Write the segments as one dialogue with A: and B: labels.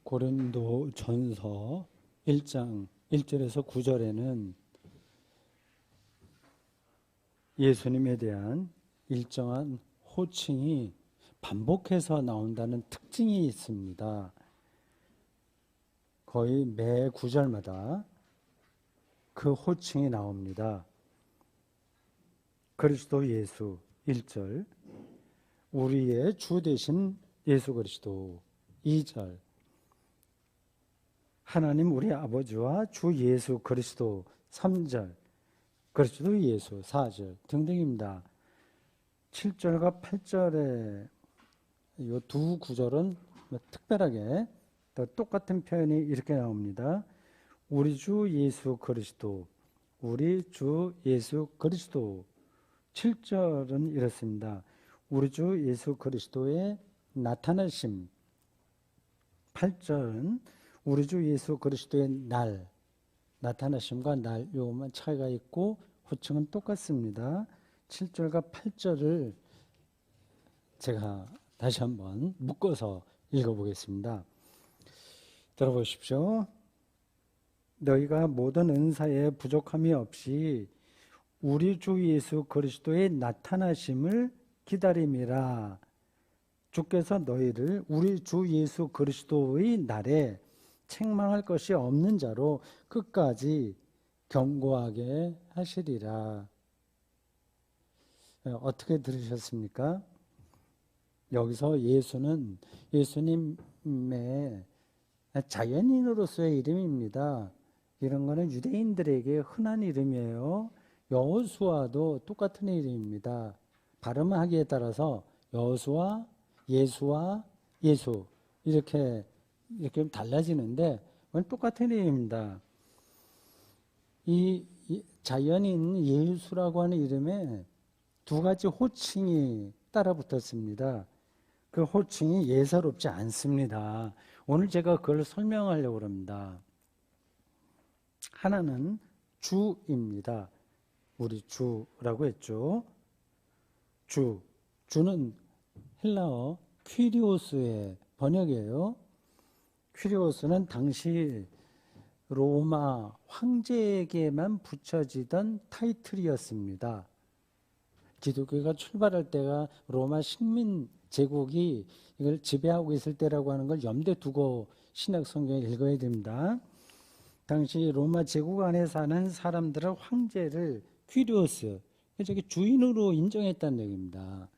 A: 고린도전서 1장 1절에서 9절에는 예수님에 대한 일정한 호칭이 반복해서 나온다는 특징이 있습니다. 거의 매 구절마다 그 호칭이 나옵니다. 그리스도 예수 1절, 우리의 주 되신 예수 그리스도 2절, 하나님 우리 아버지와 주 예수 그리스도 3절, 그리스도 예수 4절 등등입니다. 7절과 8절의 이 두 구절은 특별하게 또 똑같은 표현이 이렇게 나옵니다. 우리 주 예수 그리스도, 우리 주 예수 그리스도. 7절은 이렇습니다. 우리 주 예수 그리스도의 나타나심. 8절은 우리 주 예수 그리스도의 날, 나타나심과 날, 요것만 차이가 있고 호칭은 똑같습니다. 7절과 8절을 제가 다시 한번 묶어서 읽어보겠습니다. 들어보십시오. 너희가 모든 은사에 부족함이 없이 우리 주 예수 그리스도의 나타나심을 기다림이라. 주께서 너희를 우리 주 예수 그리스도의 날에 책망할 것이 없는 자로 끝까지 경고하게 하시리라. 어떻게 들으셨습니까? 여기서 예수는 예수님의 자연인으로서의 이름입니다. 이런 거는 유대인들에게 흔한 이름이에요. 여호수아도 똑같은 이름입니다. 발음하기에 따라서 여호수아, 예수와 예수 이렇게 달라지는데 그건 똑같은 이름입니다. 이 자연인 예수라고 하는 이름에 두 가지 호칭이 따라 붙었습니다. 그 호칭이 예사롭지 않습니다. 오늘 제가 그걸 설명하려고 합니다. 하나는 주입니다. 우리 주라고 했죠. 주는 헬라어 퀴리오스의 번역이에요. 퀴리오스는 당시 로마 황제에게만 붙여지던 타이틀이었습니다. 기독교가 출발할 때가 로마 식민 제국이 이걸 지배하고 있을 때라고 하는 걸 염두에 두고 신약 성경을 읽어야 됩니다. 당시 로마 제국 안에 사는 사람들을 황제를 퀴리오스, 저기 주인으로 인정했다는 얘기입니다.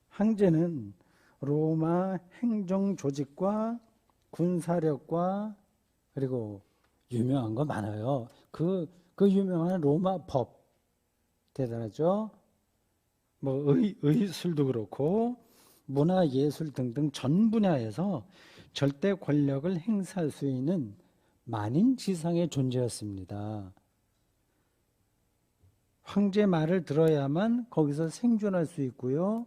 A: 황제는 로마 행정 조직과 군사력과 그리고 유명한 거 많아요. 그 유명한 로마 법 대단하죠. 뭐 의술도 그렇고 문화 예술 등등 전 분야에서 절대 권력을 행사할 수 있는 만인지상의 존재였습니다. 황제 말을 들어야만 거기서 생존할 수 있고요.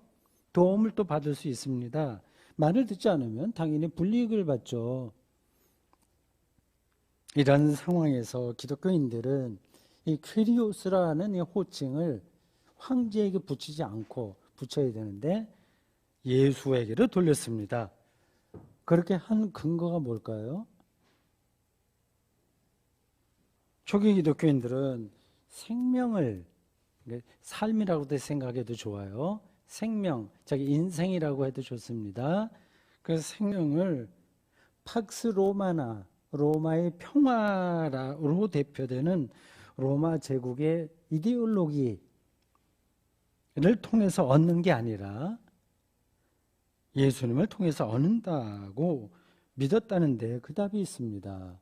A: 도움을 또 받을 수 있습니다. 말을 듣지 않으면 당연히 불이익을 받죠. 이런 상황에서 기독교인들은 이 퀴리오스라는 이 호칭을 황제에게 붙이지 않고 붙여야 되는데 예수에게로 돌렸습니다. 그렇게 한 근거가 뭘까요? 초기 기독교인들은 생명을 삶이라고도 생각해도 좋아요. 생명, 자기 인생이라고 해도 좋습니다. 그 생명을 팍스 로마나 로마의 평화로 대표되는 로마 제국의 이데올로기를 통해서 얻는 게 아니라 예수님을 통해서 얻는다고 믿었다는데 그 답이 있습니다.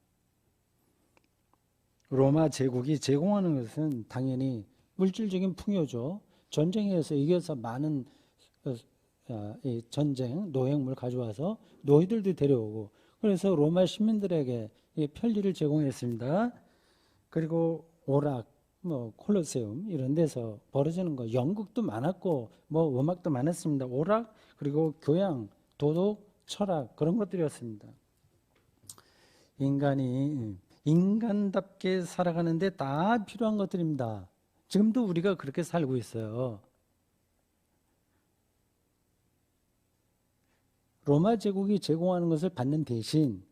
A: 로마 제국이 제공하는 것은 당연히 물질적인 풍요죠. 전쟁에서 이겨서 많은 전쟁, 노획물 가져와서 노예들도 데려오고 그래서 로마 시민들에게 편리를 제공했습니다. 그리고 오락, 콜로세움 이런 데서 벌어지는 거 연극도 많았고 음악도 많았습니다. 오락 그리고 교양, 도덕, 철학 그런 것들이었습니다. 인간이 인간답게 살아가는데 다 필요한 것들입니다. 지금도 우리가 그렇게 살고 있어요. 로마 제국이 제공하는 것을 받는 대신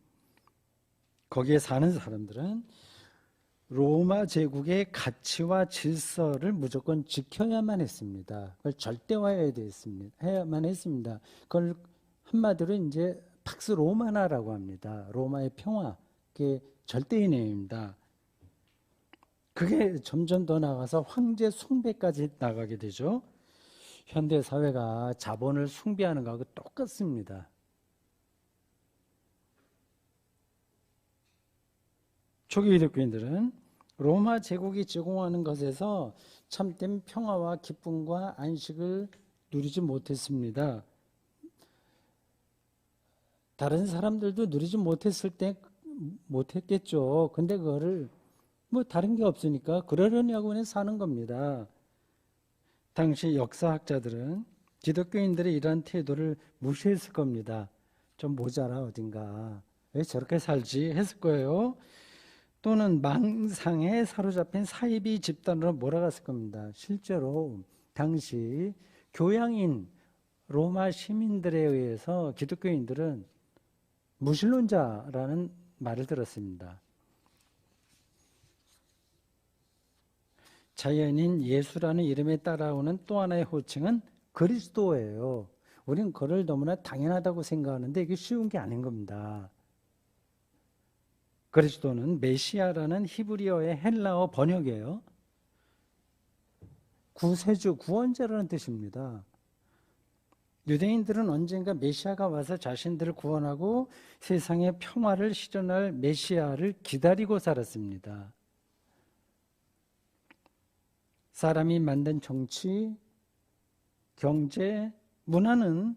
A: 거기에 사는 사람들은 로마 제국의 가치와 질서를 무조건 지켜야만 했습니다. 그걸 절대화해야만 했습니다. 그걸 한마디로 이제 팍스 로마나라고 합니다. 로마의 평화, 그게 절대인행입니다. 그게 점점 더 나가서 황제 숭배까지 나가게 되죠. 현대 사회가 자본을 숭배하는 거하고 똑같습니다. 초기 기독교인들은 로마 제국이 제공하는 것에서 참된 평화와 기쁨과 안식을 누리지 못했습니다. 다른 사람들도 누리지 못했겠죠. 근데 그거를 뭐 다른 게 없으니까 그러려냐고 그냥 사는 겁니다. 당시 역사학자들은 기독교인들의 이러한 태도를 무시했을 겁니다. 좀 모자라 어딘가. 왜 저렇게 살지? 했을 거예요. 또는 망상에 사로잡힌 사이비 집단으로 몰아갔을 겁니다. 실제로 당시 교양인 로마 시민들에 의해서 기독교인들은 무신론자라는 말을 들었습니다. 자연인 예수라는 이름에 따라오는 또 하나의 호칭은 그리스도예요. 우리는 그를 너무나 당연하다고 생각하는데 이게 쉬운 게 아닌 겁니다. 그리스도는 메시아라는 히브리어의 헬라어 번역이에요. 구세주, 구원자라는 뜻입니다. 유대인들은 언젠가 메시아가 와서 자신들을 구원하고 세상의 평화를 실현할 메시아를 기다리고 살았습니다. 사람이 만든 정치, 경제, 문화는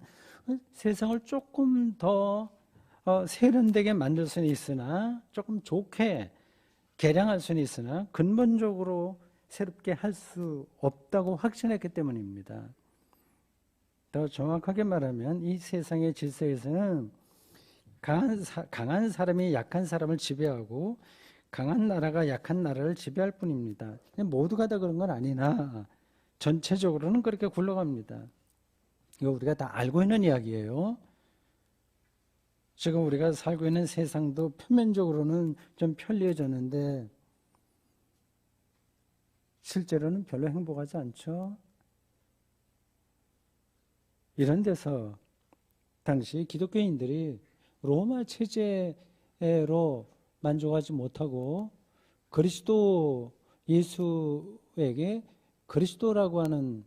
A: 세상을 조금 더 세련되게 만들 수는 있으나 조금 좋게 개량할 수는 있으나 근본적으로 새롭게 할 수 없다고 확신했기 때문입니다. 더 정확하게 말하면 이 세상의 질서에서는 강한 사람이 약한 사람을 지배하고 강한 나라가 약한 나라를 지배할 뿐입니다. 모두가 다 그런 건 아니나 전체적으로는 그렇게 굴러갑니다. 이거 우리가 다 알고 있는 이야기예요. 지금 우리가 살고 있는 세상도 표면적으로는 좀 편리해졌는데 실제로는 별로 행복하지 않죠. 이런 데서 당시 기독교인들이 로마 체제로 만족하지 못하고 그리스도 예수에게 그리스도라고 하는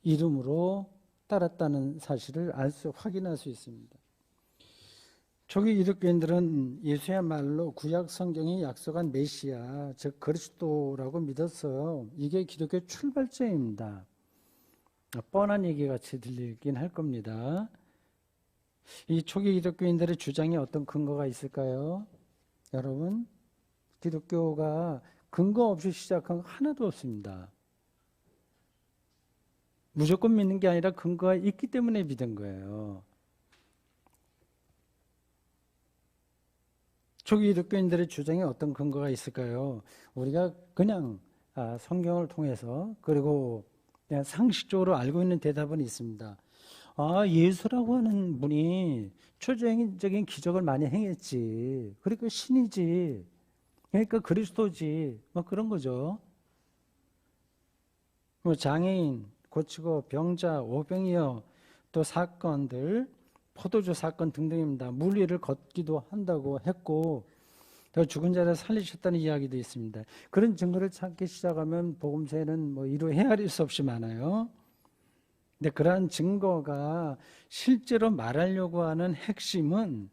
A: 이름으로 따랐다는 사실을 확인할 수 있습니다. 초기 기독교인들은 예수야말로 구약 성경이 약속한 메시아, 즉 그리스도라고 믿었어요. 이게 기독교의 출발점입니다. 뻔한 얘기 같이 들리긴 할 겁니다. 이 초기 기독교인들의 주장에 어떤 근거가 있을까요? 여러분, 기독교가 근거 없이 시작한 거 하나도 없습니다. 무조건 믿는 게 아니라 근거가 있기 때문에 믿은 거예요. 초기 기독교인들의 주장에 어떤 근거가 있을까요? 우리가 그냥 성경을 통해서 그리고 그냥 상식적으로 알고 있는 대답은 있습니다. 예수라고 하는 분이 초자연적인 기적을 많이 행했지. 그러니까 신이지. 그러니까 그리스도지. 뭐 그런 거죠. 뭐 장애인 고치고 병자, 오병이어 또 사건들, 포도주 사건 등등입니다. 물리를 걷기도 한다고 했고 또 죽은 자를 살리셨다는 이야기도 있습니다. 그런 증거를 찾기 시작하면 복음서에는 뭐 이루 헤아릴 수 없이 많아요. 근데 그러한 증거가 실제로 말하려고 하는 핵심은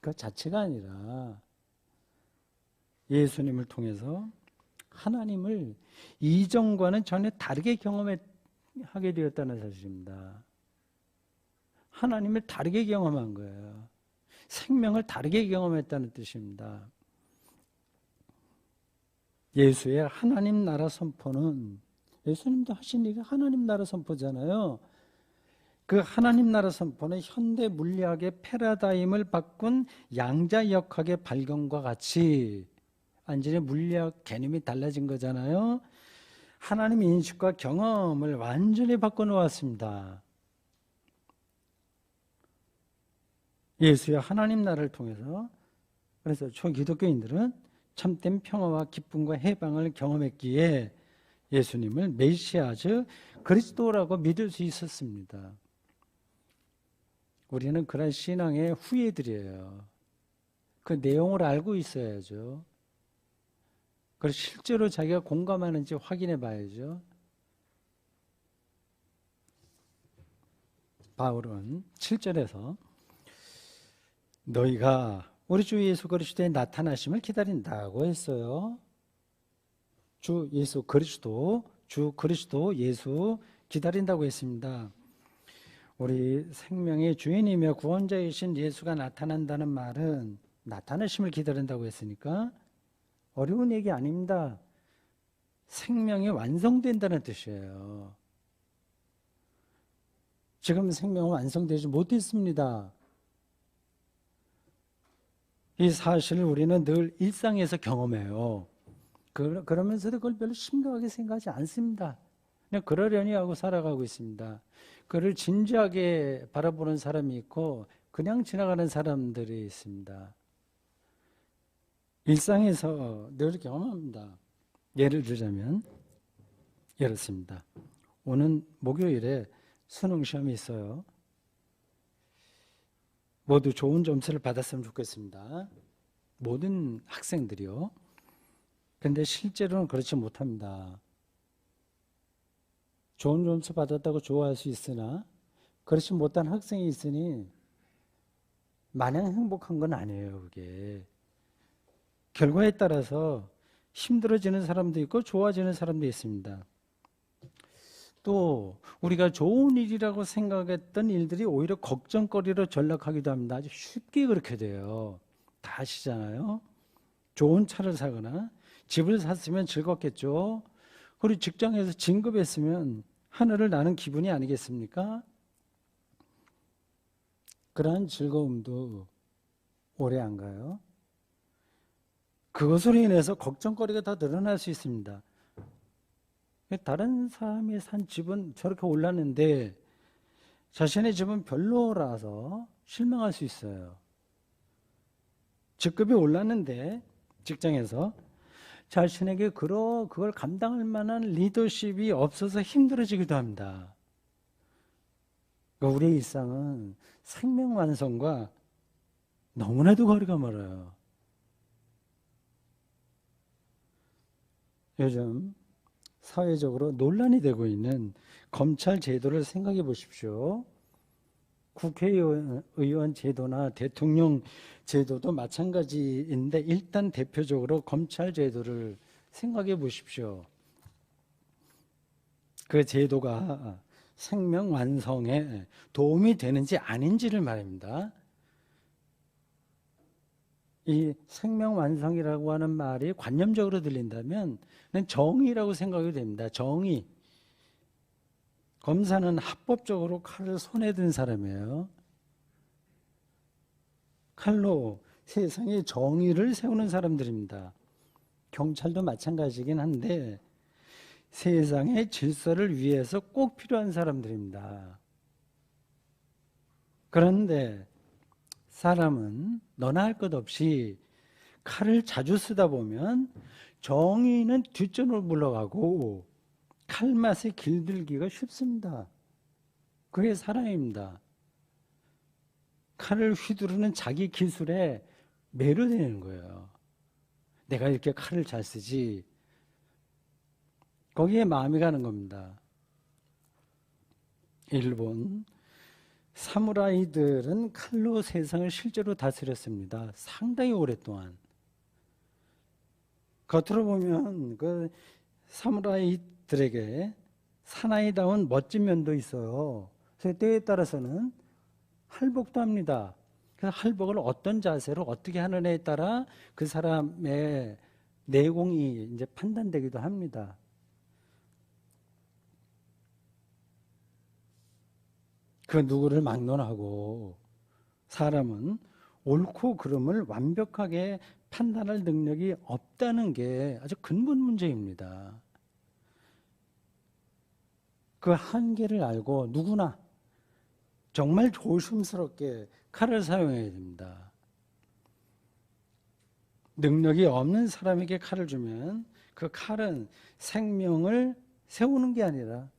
A: 그 자체가 아니라 예수님을 통해서 하나님을 이전과는 전혀 다르게 경험하게 되었다는 사실입니다. 하나님을 다르게 경험한 거예요. 생명을 다르게 경험했다는 뜻입니다. 예수의 하나님 나라 선포는 예수님도 하신 얘기가 하나님 나라 선포잖아요. 그 하나님 나라 선포는 현대 물리학의 패러다임을 바꾼 양자역학의 발견과 같이 완전히 물리학 개념이 달라진 거잖아요. 하나님 인식과 경험을 완전히 바꿔놓았습니다. 예수의 하나님 나라를 통해서, 그래서 초기독교인들은 참된 평화와 기쁨과 해방을 경험했기에 예수님을 메시아, 즉 그리스도라고 믿을 수 있었습니다. 우리는 그런 신앙의 후예들이에요. 그 내용을 알고 있어야죠. 그리고 실제로 자기가 공감하는지 확인해 봐야죠. 바울은 7절에서 너희가 우리 주 예수 그리스도의 나타나심을 기다린다고 했어요. 주 예수 그리스도, 주 그리스도 예수 기다린다고 했습니다. 우리 생명의 주인이며 구원자이신 예수가 나타난다는 말은 나타나심을 기다린다고 했으니까 어려운 얘기 아닙니다. 생명이 완성된다는 뜻이에요. 지금 생명은 완성되지 못했습니다. 이 사실을 우리는 늘 일상에서 경험해요. 그러면서도 그걸 별로 심각하게 생각하지 않습니다. 그냥 그러려니 하고 살아가고 있습니다. 그를 진지하게 바라보는 사람이 있고 그냥 지나가는 사람들이 있습니다. 일상에서 늘 경험합니다. 예를 들자면 이렇습니다. 오는 목요일에 수능 시험이 있어요. 모두 좋은 점수를 받았으면 좋겠습니다. 모든 학생들이요. 근데 실제로는 그렇지 못합니다. 좋은 점수 받았다고 좋아할 수 있으나 그렇지 못한 학생이 있으니 마냥 행복한 건 아니에요. 그게 결과에 따라서 힘들어지는 사람도 있고 좋아지는 사람도 있습니다. 또 우리가 좋은 일이라고 생각했던 일들이 오히려 걱정거리로 전락하기도 합니다. 아주 쉽게 그렇게 돼요. 다 아시잖아요. 좋은 차를 사거나 집을 샀으면 즐겁겠죠. 그리고 직장에서 진급했으면 하늘을 나는 기분이 아니겠습니까? 그러한 즐거움도 오래 안 가요. 그것으로 인해서 걱정거리가 더 늘어날 수 있습니다. 다른 사람이 산 집은 저렇게 올랐는데 자신의 집은 별로라서 실망할 수 있어요. 직급이 올랐는데 직장에서 자신에게 그걸 감당할 만한 리더십이 없어서 힘들어지기도 합니다. 우리의 일상은 생명 완성과 너무나도 거리가 멀어요. 요즘 사회적으로 논란이 되고 있는 검찰 제도를 생각해 보십시오. 국회의원 제도나 대통령 제도도 마찬가지인데 일단 대표적으로 검찰 제도를 생각해 보십시오. 그 제도가 생명 완성에 도움이 되는지 아닌지를 말입니다. 이 생명 완성이라고 하는 말이 관념적으로 들린다면 정의라고 생각이 됩니다. 정의. 검사는 합법적으로 칼을 손에 든 사람이에요. 칼로 세상에 정의를 세우는 사람들입니다. 경찰도 마찬가지긴 한데 세상의 질서를 위해서 꼭 필요한 사람들입니다. 그런데 사람은 너나 할 것 없이 칼을 자주 쓰다 보면 정의는 뒷전으로 물러가고 칼맛에 길들기가 쉽습니다. 그게 사람입니다. 칼을 휘두르는 자기 기술에 매료되는 거예요. 내가 이렇게 칼을 잘 쓰지. 거기에 마음이 가는 겁니다. 일본 사무라이들은 칼로 세상을 실제로 다스렸습니다. 상당히 오랫동안. 겉으로 보면 그 사무라이들에게 사나이다운 멋진 면도 있어요. 그래서 때에 따라서는 할복도 합니다. 그래서 할복을 어떤 자세로 어떻게 하느냐에 따라 그 사람의 내공이 이제 판단되기도 합니다. 그 누구를 막론하고 사람은 옳고 그름을 완벽하게 판단할 능력이 없다는 게 아주 근본 문제입니다. 그 한계를 알고 누구나 정말 조심스럽게 칼을 사용해야 됩니다. 능력이 없는 사람에게 칼을 주면 그 칼은 생명을 세우는 게 아니라,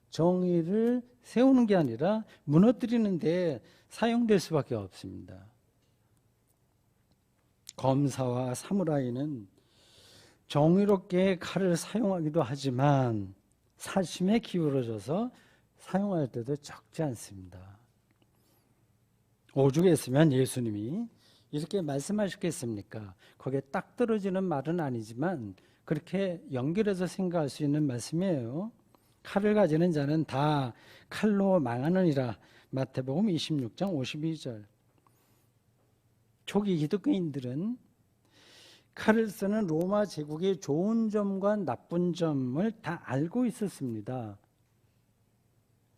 A: 정의를 세우는 게 아니라 무너뜨리는 데 사용될 수밖에 없습니다. 검사와 사무라이는 정의롭게 칼을 사용하기도 하지만 사심에 기울어져서 사용할 때도 적지 않습니다. 오죽했으면 예수님이 이렇게 말씀하셨겠습니까? 거기에 딱 떨어지는 말은 아니지만 그렇게 연결해서 생각할 수 있는 말씀이에요. 칼을 가지는 자는 다 칼로 망하느니라. 마태복음 26장 52절. 초기 기독교인들은 칼을 쓰는 로마 제국의 좋은 점과 나쁜 점을 다 알고 있었습니다.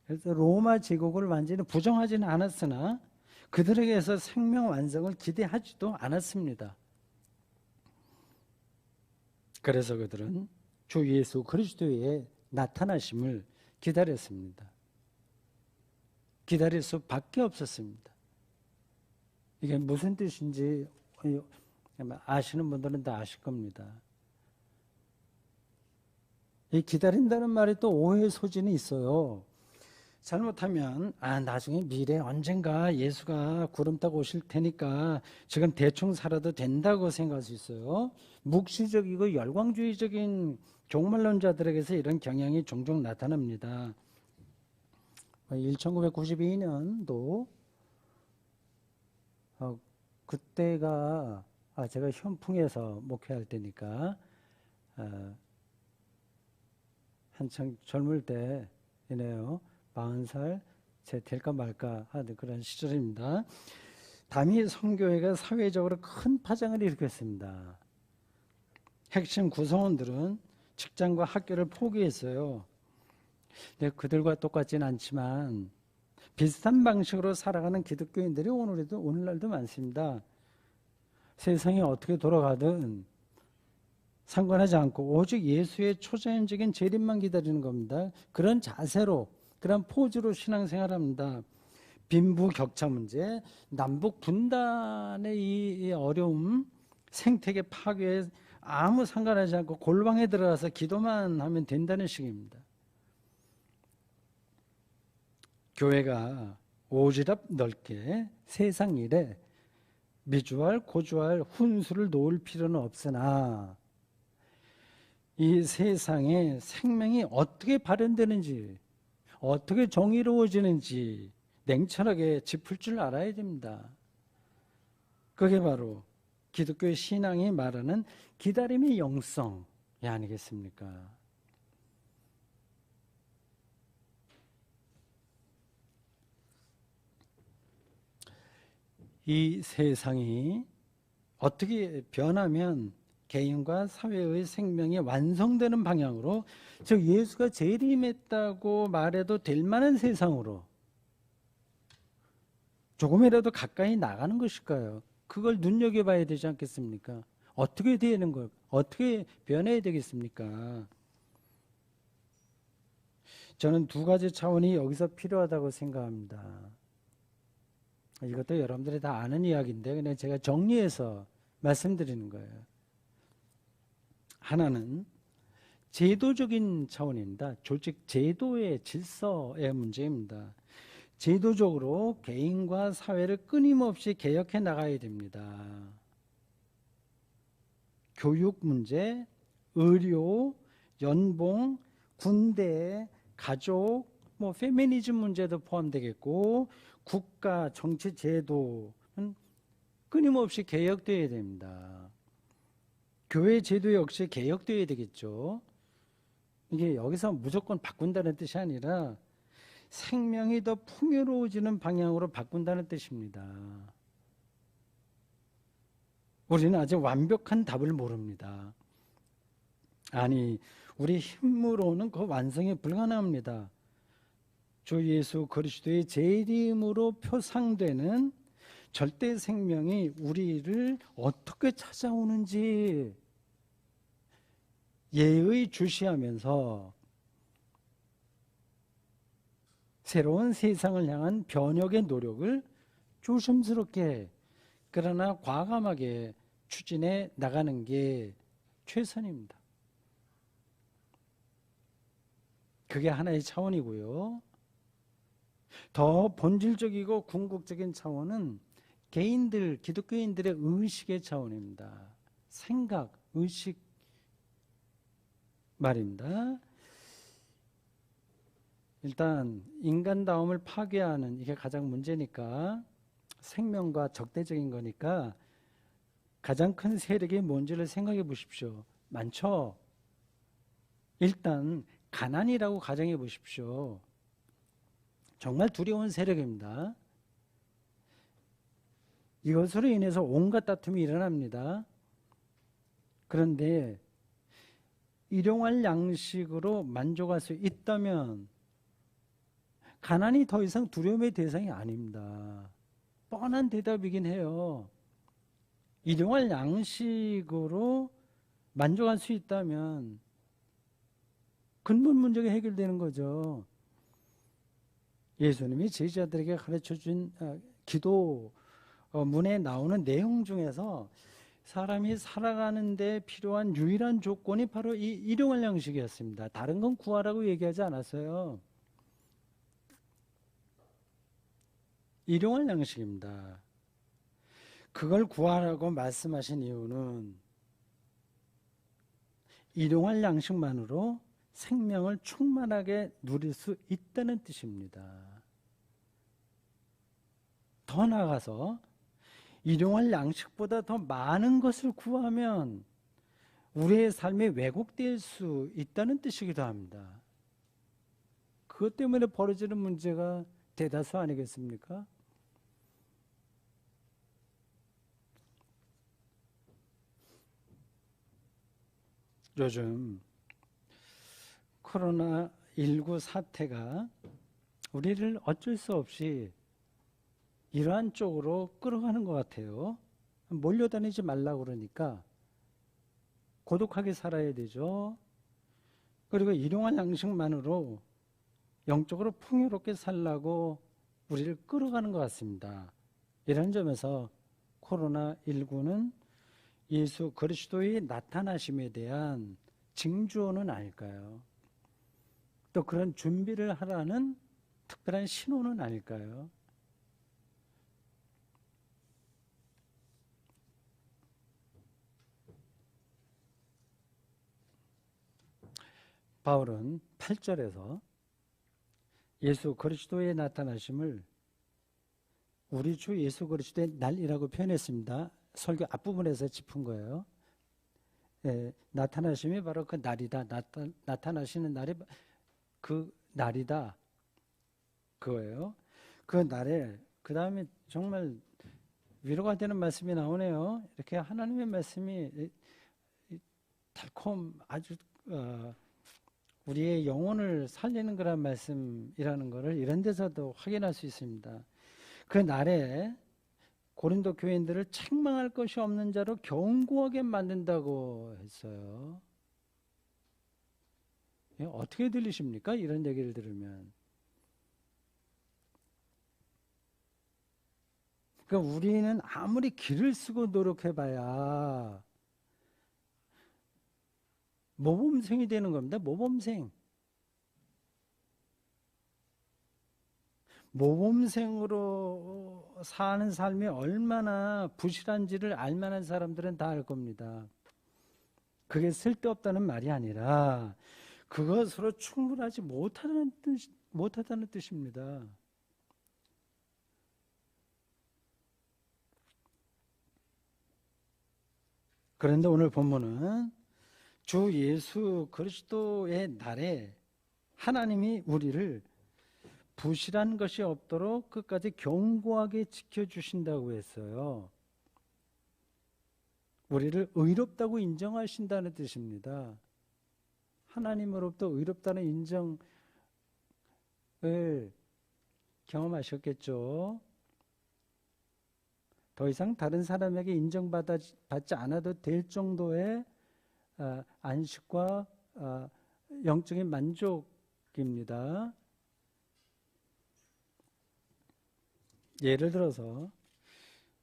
A: 그래서 로마 제국을 완전히 부정하지는 않았으나 그들에게서 생명 완성을 기대하지도 않았습니다. 그래서 그들은 주 예수 그리스도의 나타나심을 기다렸습니다. 기다릴 수밖에 없었습니다. 이게 무슨 뜻인지 아시는 분들은 다 아실 겁니다. 이 기다린다는 말이 또 오해의 소지는 있어요. 잘못하면 나중에 미래 언젠가 예수가 구름 타고 오실 테니까 지금 대충 살아도 된다고 생각할 수 있어요. 묵시적이고 열광주의적인 종말론자들에게서 이런 경향이 종종 나타납니다. 1992년도 그때가 제가 현풍에서 목회할 때니까 한창 젊을 때이네요. 40살 제 될까 말까 하는 그런 시절입니다. 담이 선교회가 사회적으로 큰 파장을 일으켰습니다. 핵심 구성원들은 직장과 학교를 포기했어요. 근데 그들과 똑같지는 않지만 비슷한 방식으로 살아가는 기독교인들이 오늘날도 많습니다. 세상이 어떻게 돌아가든 상관하지 않고 오직 예수의 초자연적인 재림만 기다리는 겁니다. 그런 자세로, 그런 포즈로 신앙생활합니다. 빈부격차 문제, 남북 분단의 이 어려움, 생태계 파괴에 아무 상관하지 않고 골방에 들어가서 기도만 하면 된다는 식입니다. 교회가 오지랖 넓게 세상 일에 미주알, 고주알, 훈수를 놓을 필요는 없으나 이 세상에 생명이 어떻게 발현되는지, 어떻게 정의로워지는지 냉철하게 짚을 줄 알아야 됩니다. 그게 바로 기독교의 신앙이 말하는 기다림의 영성이 아니겠습니까? 이 세상이 어떻게 변하면 개인과 사회의 생명이 완성되는 방향으로, 즉 예수가 재림했다고 말해도 될 만한 세상으로 조금이라도 가까이 나가는 것일까요? 그걸 눈여겨봐야 되지 않겠습니까? 어떻게 되는 걸, 어떻게 변해야 되겠습니까? 저는 두 가지 차원이 여기서 필요하다고 생각합니다. 이것도 여러분들이 다 아는 이야기인데 그냥 제가 정리해서 말씀드리는 거예요. 하나는 제도적인 차원입니다. 조직 제도의 질서의 문제입니다. 제도적으로 개인과 사회를 끊임없이 개혁해 나가야 됩니다. 교육 문제, 의료, 연봉, 군대, 가족, 페미니즘 문제도 포함되겠고 국가, 정치 제도는 끊임없이 개혁되어야 됩니다. 교회 제도 역시 개혁되어야 되겠죠. 이게 여기서 무조건 바꾼다는 뜻이 아니라 생명이 더 풍요로워지는 방향으로 바꾼다는 뜻입니다. 우리는 아직 완벽한 답을 모릅니다. 아니, 우리 힘으로는 그 완성이 불가능합니다. 주 예수 그리스도의 재림으로 표상되는 절대 생명이 우리를 어떻게 찾아오는지 예의 주시하면서 새로운 세상을 향한 변혁의 노력을 조심스럽게 그러나 과감하게 추진해 나가는 게 최선입니다. 그게 하나의 차원이고요. 더 본질적이고 궁극적인 차원은 개인들, 기독교인들의 의식의 차원입니다. 생각, 의식 말입니다. 일단 인간다움을 파괴하는 이게 가장 문제니까 생명과 적대적인 거니까 가장 큰 세력이 뭔지를 생각해 보십시오. 많죠? 일단 가난이라고 가정해 보십시오. 정말 두려운 세력입니다. 이것으로 인해서 온갖 다툼이 일어납니다. 그런데 일용할 양식으로 만족할 수 있다면 가난이 더 이상 두려움의 대상이 아닙니다. 뻔한 대답이긴 해요. 일용할 양식으로 만족할 수 있다면 근본 문제가 해결되는 거죠. 예수님이 제자들에게 가르쳐준 기도문에 나오는 내용 중에서 사람이 살아가는 데 필요한 유일한 조건이 바로 이 일용할 양식이었습니다. 다른 건 구하라고 얘기하지 않았어요. 일용할 양식입니다. 그걸 구하라고 말씀하신 이유는 일용할 양식만으로 생명을 충만하게 누릴 수 있다는 뜻입니다. 더 나아가서 일용할 양식보다 더 많은 것을 구하면 우리의 삶이 왜곡될 수 있다는 뜻이기도 합니다. 그것 때문에 벌어지는 문제가 대다수 아니겠습니까? 요즘 코로나19 사태가 우리를 어쩔 수 없이 이러한 쪽으로 끌어가는 것 같아요. 몰려다니지 말라고 그러니까 고독하게 살아야 되죠. 그리고 일용할 양식만으로 영적으로 풍요롭게 살라고 우리를 끌어가는 것 같습니다. 이런 점에서 코로나19는 예수 그리스도의 나타나심에 대한 징조는 아닐까요? 또 그런 준비를 하라는 특별한 신호는 아닐까요? 바울은 8절에서 예수 그리스도의 나타나심을 우리 주 예수 그리스도의 날이라고 표현했습니다. 설교 앞부분에서 짚은 거예요. 나타나심이 바로 그 날이다. 나타나시는 날이 그 날이다. 그거예요. 그 날에 그 다음에 정말 위로가 되는 말씀이 나오네요. 이렇게 하나님의 말씀이 달콤 아주 우리의 영혼을 살리는 그런 말씀이라는 것을 이런 데서도 확인할 수 있습니다. 그 날에 고린도 교인들을 책망할 것이 없는 자로 견고하게 만든다고 했어요. 어떻게 들리십니까? 이런 얘기를 들으면. 그러니까 우리는 아무리 길을 쓰고 노력해봐야 모범생이 되는 겁니다. 모범생. 모범생으로 사는 삶이 얼마나 부실한지를 알만한 사람들은 다 알 겁니다. 그게 쓸데없다는 말이 아니라 그것으로 충분하지 못하다는 뜻입니다. 그런데 오늘 본문은 주 예수 그리스도의 날에 하나님이 우리를 부실한 것이 없도록 끝까지 견고하게 지켜주신다고 했어요. 우리를 의롭다고 인정하신다는 뜻입니다. 하나님으로부터 의롭다는 인정을 경험하셨겠죠. 더 이상 다른 사람에게 인정받지 않아도 될 정도의 안식과 영적인 만족입니다. 예를 들어서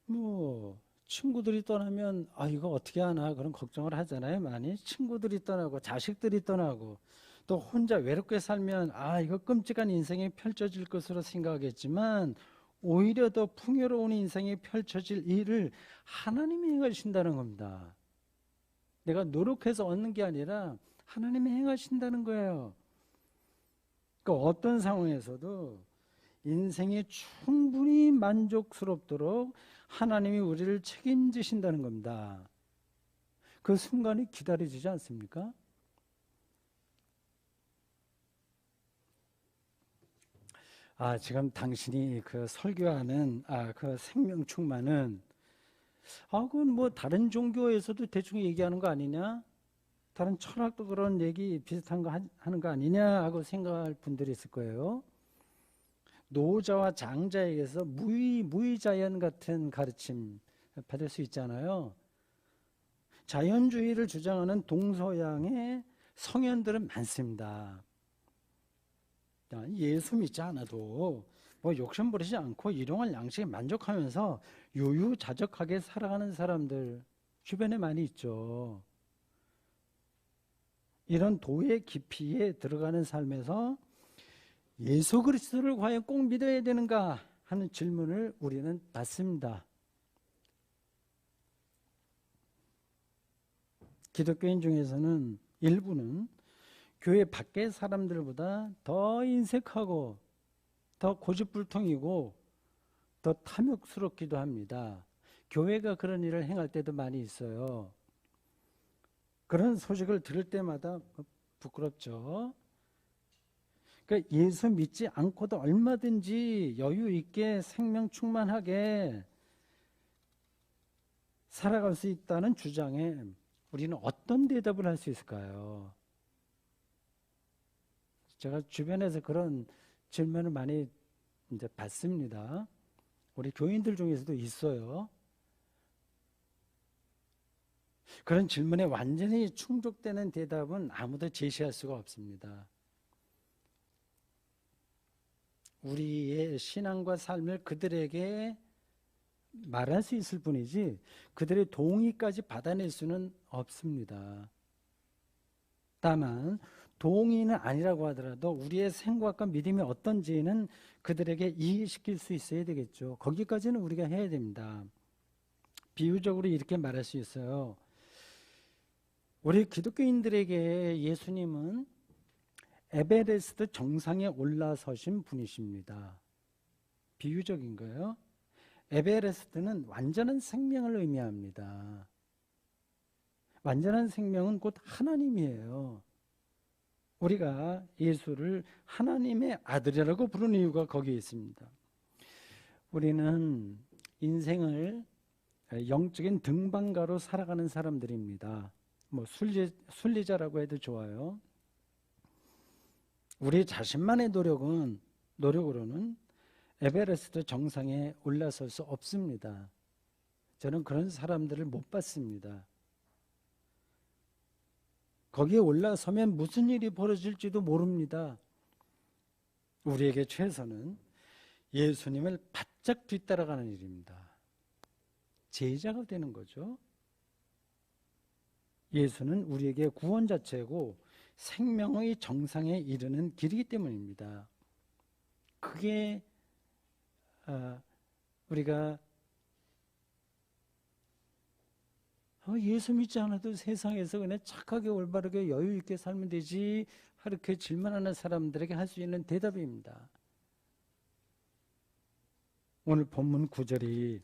A: 뭐 친구들이 떠나면 이거 어떻게 하나 그런 걱정을 하잖아요. 많이 친구들이 떠나고 자식들이 떠나고 또 혼자 외롭게 살면 이거 끔찍한 인생이 펼쳐질 것으로 생각하겠지만 오히려 더 풍요로운 인생이 펼쳐질 일을 하나님이 행하신다는 겁니다. 내가 노력해서 얻는 게 아니라 하나님이 행하신다는 거예요. 그러니까 어떤 상황에서도 인생이 충분히 만족스럽도록 하나님이 우리를 책임지신다는 겁니다. 그 순간이 기다려지지 않습니까? 지금 당신이 그 설교하는 그 생명 충만은 그건 뭐 다른 종교에서도 대충 얘기하는 거 아니냐? 다른 철학도 그런 얘기 비슷한 거 하는 거 아니냐 하고 생각할 분들이 있을 거예요. 노자와 장자에게서 무의자연 같은 가르침 받을 수 있잖아요. 자연주의를 주장하는 동서양의 성현들은 많습니다. 예수 믿지 않아도 뭐 욕심 부리지 않고 일용할 양식에 만족하면서 유유자적하게 살아가는 사람들 주변에 많이 있죠. 이런 도의 깊이에 들어가는 삶에서 예수 그리스도를 과연 꼭 믿어야 되는가 하는 질문을 우리는 받습니다. 기독교인 중에서는 일부는 교회 밖의 사람들보다 더 인색하고 더 고집불통이고 더 탐욕스럽기도 합니다. 교회가 그런 일을 행할 때도 많이 있어요. 그런 소식을 들을 때마다 부끄럽죠. 그러니까 예수 믿지 않고도 얼마든지 여유 있게 생명 충만하게 살아갈 수 있다는 주장에 우리는 어떤 대답을 할 수 있을까요? 제가 주변에서 그런 질문을 많이 이제 받습니다. 우리 교인들 중에서도 있어요. 그런 질문에 완전히 충족되는 대답은 아무도 제시할 수가 없습니다. 우리의 신앙과 삶을 그들에게 말할 수 있을 뿐이지 그들의 동의까지 받아낼 수는 없습니다. 다만 동의는 아니라고 하더라도 우리의 생각과 믿음이 어떤지는 그들에게 이해시킬 수 있어야 되겠죠. 거기까지는 우리가 해야 됩니다. 비유적으로 이렇게 말할 수 있어요. 우리 기독교인들에게 예수님은 에베레스트 정상에 올라서신 분이십니다. 비유적인 거예요. 에베레스트는 완전한 생명을 의미합니다. 완전한 생명은 곧 하나님이에요. 우리가 예수를 하나님의 아들이라고 부르는 이유가 거기에 있습니다. 우리는 인생을 영적인 등반가로 살아가는 사람들입니다. 뭐 순리자라고 해도 좋아요. 우리 자신만의 노력으로는 에베레스트 정상에 올라설 수 없습니다. 저는 그런 사람들을 못 봤습니다. 거기에 올라서면 무슨 일이 벌어질지도 모릅니다. 우리에게 최선은 예수님을 바짝 뒤따라가는 일입니다. 제자가 되는 거죠. 예수는 우리에게 구원 자체고 생명의 정상에 이르는 길이기 때문입니다. 그게 우리가 예수 믿지 않아도 세상에서 그냥 착하게 올바르게 여유 있게 살면 되지 이렇게 질문하는 사람들에게 할 수 있는 대답입니다. 오늘 본문 9절이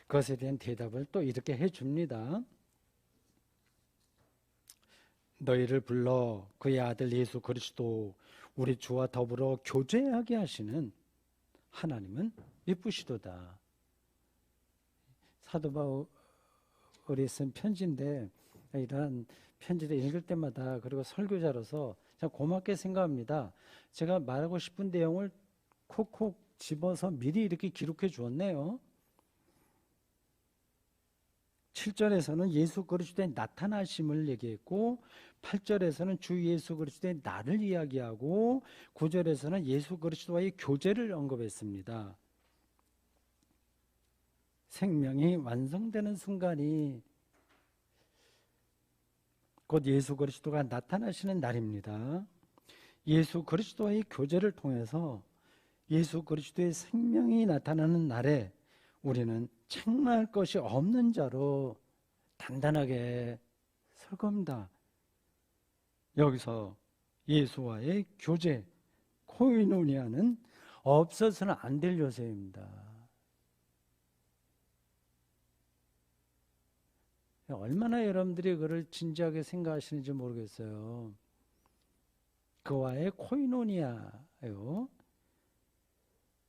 A: 그것에 대한 대답을 또 이렇게 해줍니다. 너희를 불러 그의 아들 예수 그리스도 우리 주와 더불어 교제하게 하시는 하나님은 이쁘시도다. 사도 바울이 쓴 편지인데 이런 편지를 읽을 때마다 그리고 설교자로서 참 고맙게 생각합니다. 제가 말하고 싶은 내용을 콕콕 집어서 미리 이렇게 기록해 주었네요. 7절에서는 예수 그리스도의 나타나심을 얘기했고 8절에서는 주 예수 그리스도의 나를 이야기하고 9절에서는 예수 그리스도와의 교제를 언급했습니다. 생명이 완성되는 순간이 곧 예수 그리스도가 나타나시는 날입니다. 예수 그리스도와의 교제를 통해서 예수 그리스도의 생명이 나타나는 날에 우리는 책망할 것이 없는 자로 단단하게 설 겁니다. 여기서 예수와의 교제, 코이노니아는 없어서는 안 될 요소입니다. 얼마나 여러분들이 그걸 진지하게 생각하시는지 모르겠어요. 그와의 코이노니아요.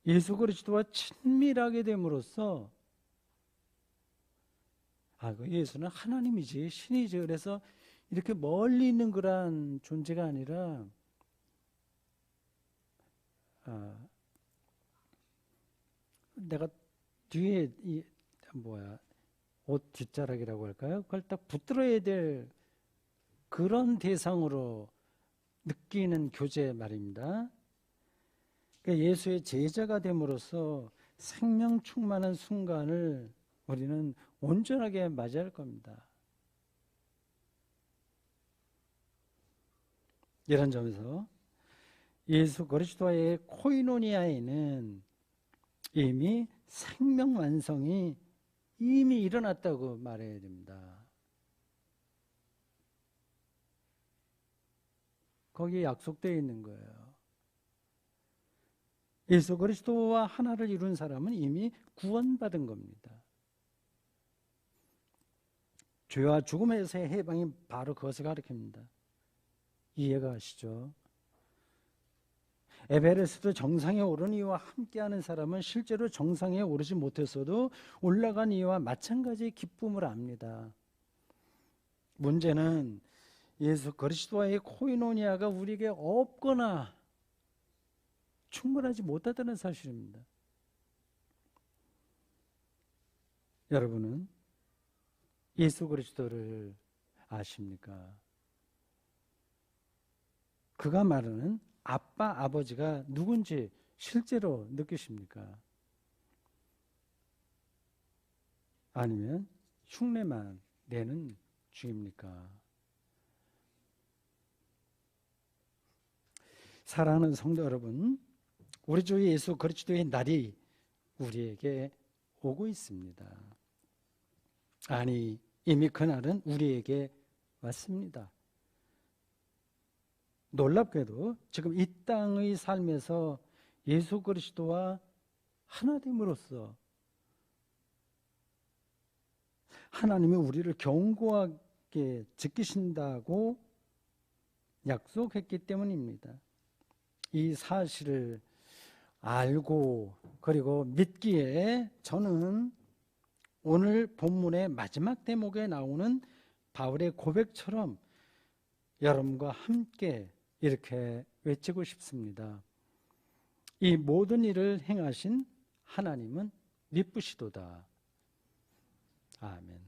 A: 예수 그리스도와 친밀하게 됨으로써 그 예수는 하나님이지 신이지, 그래서 이렇게 멀리 있는 그런 존재가 아니라 내가 뒤에 옷 뒷자락이라고 할까요? 그걸 딱 붙들어야 될 그런 대상으로 느끼는 교제 말입니다. 그러니까 예수의 제자가 됨으로써 생명 충만한 순간을 우리는 온전하게 맞이할 겁니다. 이런 점에서 예수 그리스도와의 코이노니아에는 이미 생명 완성이 이미 일어났다고 말해야 됩니다. 거기에 약속되어 있는 거예요. 예수 그리스도와 하나를 이룬 사람은 이미 구원받은 겁니다. 죄와 죽음에서의 해방이 바로 그것을 가리킵니다. 이해가 가시죠? 에베레스트 정상에 오른 이와 함께하는 사람은 실제로 정상에 오르지 못했어도 올라간 이와 마찬가지의 기쁨을 압니다. 문제는 예수 그리스도와의 코이노니아가 우리에게 없거나 충분하지 못하다는 사실입니다. 여러분은 예수 그리스도를 아십니까? 그가 말하는 아빠, 아버지가 누군지 실제로 느끼십니까? 아니면 흉내만 내는 중입니까? 사랑하는 성도 여러분, 우리 주 예수 그리스도의 날이 우리에게 오고 있습니다. 아니, 이미 그날은 우리에게 왔습니다. 놀랍게도 지금 이 땅의 삶에서 예수 그리스도와 하나됨으로써 하나님이 우리를 견고하게 지키신다고 약속했기 때문입니다. 이 사실을 알고 그리고 믿기에 저는 오늘 본문의 마지막 대목에 나오는 바울의 고백처럼 여러분과 함께 이렇게 외치고 싶습니다. 이 모든 일을 행하신 하나님은 미쁘시도다. 아멘.